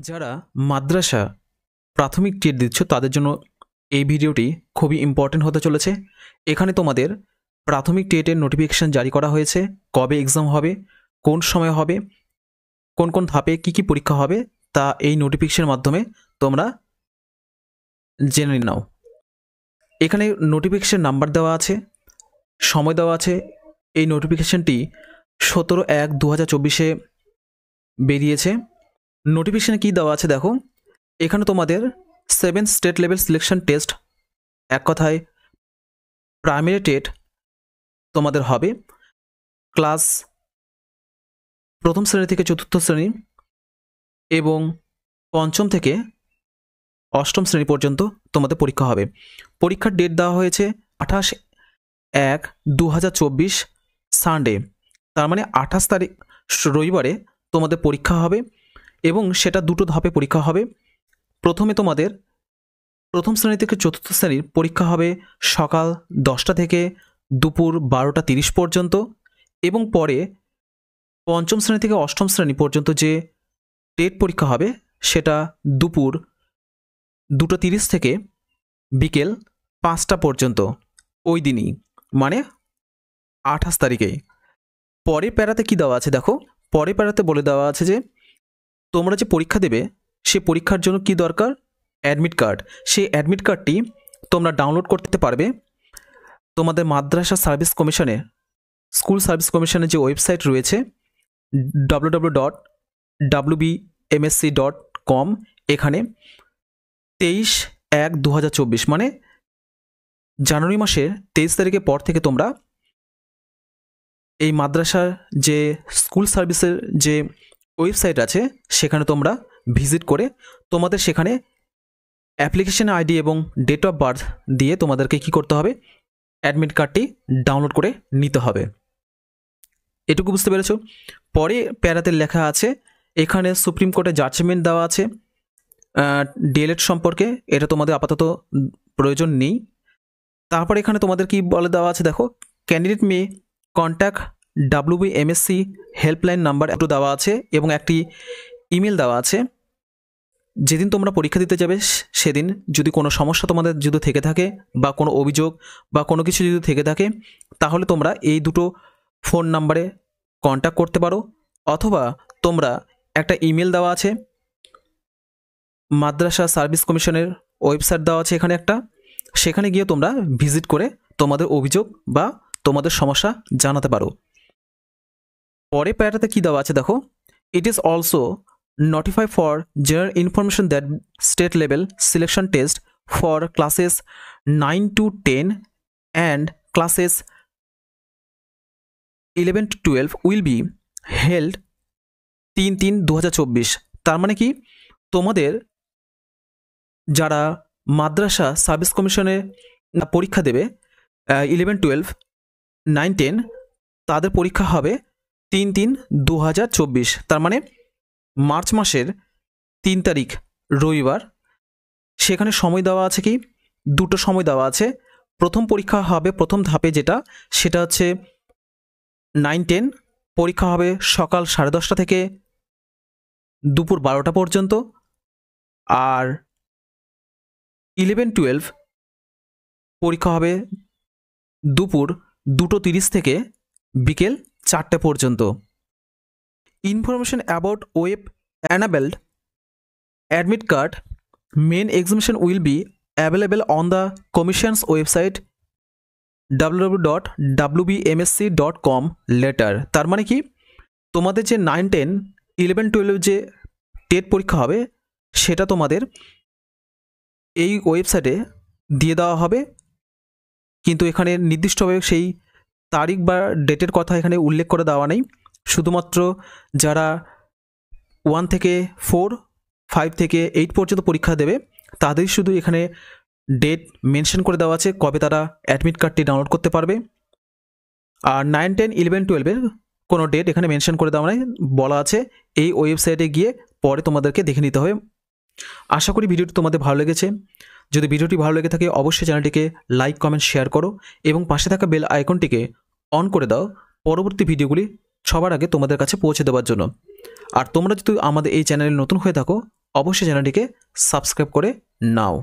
যারা মাদ্রাসা প্রাথমিক টেট দিচ্ছ তাদের জন্য এই ভিডিওটি খুবই ইম্পর্টেন্ট হতে চলেছে। এখানে তোমাদের প্রাথমিক টেটের নোটিফিকেশান জারি করা হয়েছে, কবে এক্সাম হবে, কোন সময় হবে, কোন কোন ধাপে কী কী পরীক্ষা হবে তা এই নোটিফিকেশনের মাধ্যমে তোমরা জেনে নাও। এখানে নোটিফিকেশন নাম্বার দেওয়া আছে, সময় দেওয়া আছে। এই নোটিফিকেশনটি 17/1/2024 বেরিয়েছে। নোটিফিকেশানে কী দেওয়া আছে দেখো, এখানে তোমাদের 7 স্টেট লেভেল সিলেকশন টেস্ট, এক কথায় প্রাইমারি টেট তোমাদের হবে। ক্লাস প্রথম শ্রেণী থেকে চতুর্থ শ্রেণী এবং পঞ্চম থেকে অষ্টম শ্রেণী পর্যন্ত তোমাদের পরীক্ষা হবে। পরীক্ষার ডেট দেওয়া হয়েছে 28/1/2024 সানডে, তার মানে 28 তারিখ রবিবারে তোমাদের পরীক্ষা হবে এবং সেটা দুটো ধাপে পরীক্ষা হবে। প্রথমে তোমাদের প্রথম শ্রেণী থেকে চতুর্থ শ্রেণীর পরীক্ষা হবে সকাল 10টা থেকে দুপুর 12:30 পর্যন্ত এবং পরে পঞ্চম শ্রেণী থেকে অষ্টম শ্রেণী পর্যন্ত যে টেট পরীক্ষা হবে সেটা দুপুর 2:30 থেকে বিকেল 5টা পর্যন্ত, ওই দিনই মানে 28 তারিখে। পরের প্যারাতে কি দেওয়া আছে দেখো, পরের প্যারাতে বলে দেওয়া আছে যে তোমরা যে পরীক্ষা দেবে সে পরীক্ষার জন্য কি দরকার, অ্যাডমিট কার্ড। সেই অ্যাডমিট কার্ডটি তোমরা ডাউনলোড করতে পারবে তোমাদের মাদ্রাসা সার্ভিস কমিশনের, স্কুল সার্ভিস কমিশনের যে ওয়েবসাইট রয়েছে www.wbmsc.com, এখানে 23/1/2024 মানে জানুয়ারি মাসের 23 তারিখের পর থেকে তোমরা এই মাদ্রাসার যে স্কুল সার্ভিসের যে ওয়েবসাইট আছে সেখানে তোমরা ভিজিট করে তোমাদের সেখানে অ্যাপ্লিকেশন আইডি এবং ডেট অফ বার্থ দিয়ে তোমাদেরকে কি করতে হবে, অ্যাডমিট কার্ডটি ডাউনলোড করে নিতে হবে। এটুকু বুঝতে পেরেছো? পরে প্যারাতে লেখা আছে এখানে সুপ্রিম কোর্টের জাজমেন্ট দেওয়া আছে ডিএলএড সম্পর্কে, এটা তোমাদের আপাতত প্রয়োজন নেই। তারপরে এখানে তোমাদের কি বলে দেওয়া আছে দেখো, candidate may contact WBMSC helpline number একটু দেওয়া আছে এবং একটি ইমেল দেওয়া আছে। যেদিন তোমরা পরীক্ষা দিতে যাবে সেদিন যদি কোনো সমস্যা তোমাদের যদি থেকে থাকে বা কোনো অভিযোগ বা কোনো কিছু যদি থেকে থাকে তাহলে তোমরা এই দুটো ফোন নাম্বারে কন্ট্যাক্ট করতে পারো, অথবা তোমরা একটা ইমেল দেওয়া আছে মাদ্রাসা সার্ভিস কমিশনের ওয়েবসাইট দেওয়া আছে এখানে একটা, সেখানে গিয়ে তোমরা ভিজিট করে তোমাদের অভিযোগ বা তোমাদের সমস্যা জানাতে পারো। পরে প্যারাতে কি দেওয়া আছে দেখো, it is also notify for general information that state level selection test for classes 9 to 10 and classes 11 to 12 will be held 3/3/2024। তার মানে কি, তোমাদের যারা মাদ্রাসা সার্ভিস কমিশনে পরীক্ষা দেবে 11, 12, 9, 10 তাদের পরীক্ষা হবে 3/3/2024, তার মানে মার্চ মাসের 3 তারিখ রবিবার। সেখানে সময় দেওয়া আছে কি, দুটো সময় দেওয়া আছে। প্রথম পরীক্ষা হবে প্রথম ধাপে যেটা, সেটা হচ্ছে 9, 10 পরীক্ষা হবে সকাল 10:30 থেকে দুপুর 12টা পর্যন্ত, আর 11, 12 পরীক্ষা হবে দুপুর 2:30 থেকে বিকেল 4টে পর্যন্ত। Information about web enabled admit card main examination will be available on the commission's website www.wbmsc.com later। তার মানে কি, তোমাদের যে 9, 10, 11, 12 যে টেট পরীক্ষা হবে সেটা তোমাদের এই ওয়েবসাইটে দিয়ে দেওয়া হবে, কিন্তু এখানে নির্দিষ্টভাবে সেই তারিখ বা ডেটের কথা এখানে উল্লেখ করে দেওয়া নেই। শুধুমাত্র যারা 1 থেকে 4, 5 থেকে 8 পর্যন্ত পরীক্ষা দেবে তাদের শুধু এখানে ডেট মেনশন করে দেওয়া আছে কবে তারা অ্যাডমিট কার্ডটি ডাউনলোড করতে পারবে। আর 9, 10, 11, 12 কোনো ডেট এখানে মেনশন করে দেওয়া নেই, বলা আছে এই ওয়েবসাইটে গিয়ে পরে তোমাদেরকে দেখে নিতে হবে। আশা করি ভিডিওটি তোমাদের ভালো লেগেছে। যদি ভিডিওটি ভালো লেগে থাকে অবশ্যই চ্যানেলটিকে লাইক, কমেন্ট, শেয়ার করো এবং পাশে থাকা বেল আইকনটিকে অন করে দাও পরবর্তী ভিডিওগুলি সবার আগে তোমাদের কাছে পৌঁছে দেওয়ার জন্য। আর তোমরা যদি আমাদের এই চ্যানেলে নতুন হয়ে থাকো অবশ্যই চ্যানেলটিকে সাবস্ক্রাইব করে নাও।